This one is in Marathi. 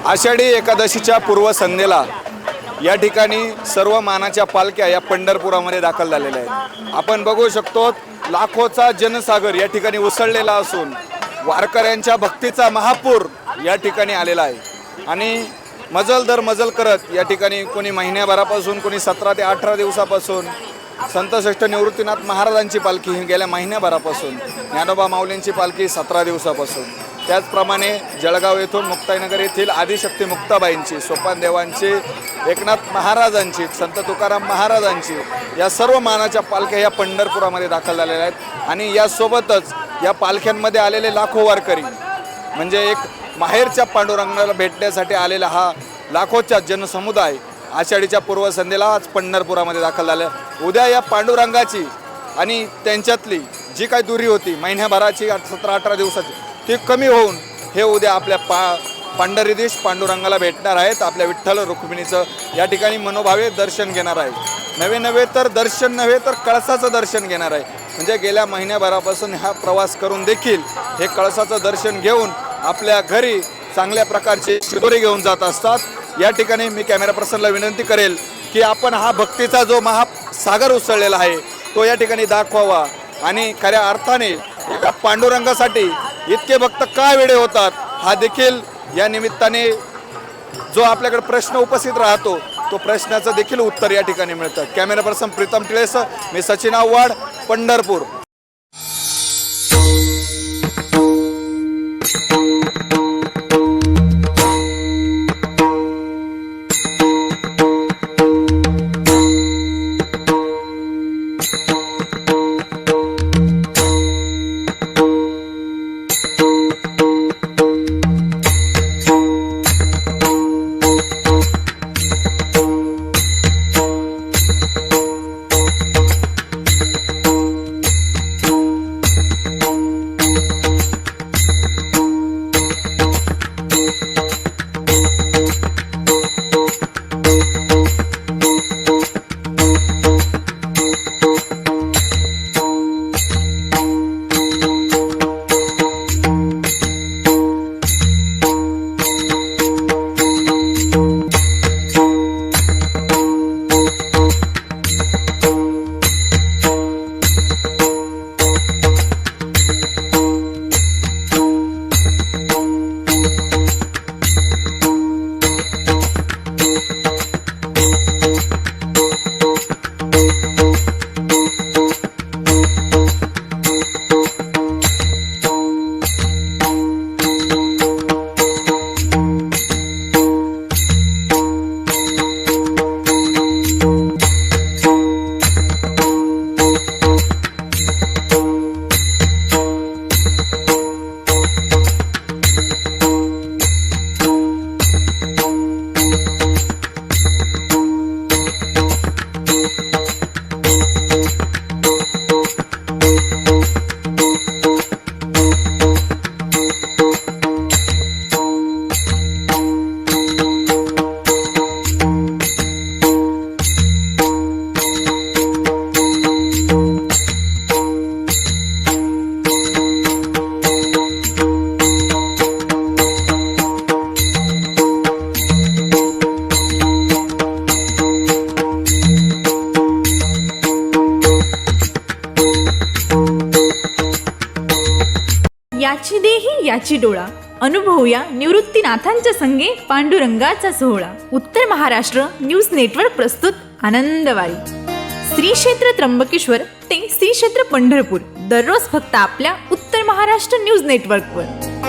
आषाढी एकादशीच्या पूर्वसंध्येला या ठिकाणी सर्व मानाच्या पालख्या या पंढरपुरामध्ये दाखल झालेल्या आहेत। आपण बघू शकतो लाखोचा जनसागर या ठिकाणी उसळलेला असून वारकऱ्यांच्या भक्तीचा महापूर या ठिकाणी आलेला आहे आणि मजल दर मजल करत या ठिकाणी कोणी महिन्याभरापासून कोणी 17 ते 18 दिवसापासून संत श्रेष्ठ निवृत्तीनाथ महाराजांची पालखी ही गेल्या महिन्याभरापासून, ज्ञानोबा माऊलींची पालखी 17 दिवसापासून, त्याचप्रमाणे जळगाव येथून मुक्ताईनगर येथील आदिशक्ती मुक्ताबाईंची, सोपान देवांची, एकनाथ महाराजांची, संत तुकाराम महाराजांची या सर्व मानाच्या पालख्या या पंढरपुरामध्ये दाखल झालेल्या आहेत आणि यासोबतच या पालख्यांमध्ये आलेले लाखो वारकरी म्हणजे एक माहेरच्या पांडुरंगाला भेटण्यासाठी आलेला हा लाखोचा जनसमुदाय आषाढीच्या पूर्वसंध्येला आज पंढरपुरामध्ये दाखल झालं। उद्या या पांडुरंगाची आणि त्यांच्यातली जी काही दुरी होती महिन्याभराची 17-18 दिवसाची ती कमी होऊन हे उद्या आपल्या पंढरीदेश पांडुरंगाला भेटणार आहेत। आपल्या विठ्ठल रुक्मिणीचं या ठिकाणी मनोभावे दर्शन घेणार आहे। नवे तर दर्शन नव्हे तर कळसाचं दर्शन घेणार आहे। म्हणजे गेल्या महिन्याभरापासून हा प्रवास करून देखील हे कळसाचं दर्शन घेऊन आपल्या घरी चांगल्या प्रकारचे शिदोरी घेऊन जात असतात। या ठिकाणी मी कॅमेरा पर्सनला विनंती करेल की आपण हा भक्तीचा जो महासागर उसळलेला आहे तो या ठिकाणी दाखवावा आणि खऱ्या अर्थाने एका पांडुरंगासाठी इतके भक्त का वेडे होतात हा देखील या निमित्ताने जो आपल्याकडे प्रश्न उपस्थित राहतो तो प्रश्नाचं देखील उत्तर या ठिकाणी मिळतं। कॅमेरा पर्सन प्रीतम टिळेस, मी सचिन आव्हाड, पंढरपूर। याची देही याची डोळा, अनुभवूया निवृत्तीनाथांच्या संगे पांडुरंगाचा सोहळा। उत्तर महाराष्ट्र न्यूज नेटवर्क प्रस्तुत आनंदवारी। श्री क्षेत्र त्र्यंबकेश्वर ते श्री क्षेत्र पंढरपूर, दररोज फक्त आपल्या उत्तर महाराष्ट्र न्यूज नेटवर्कवर।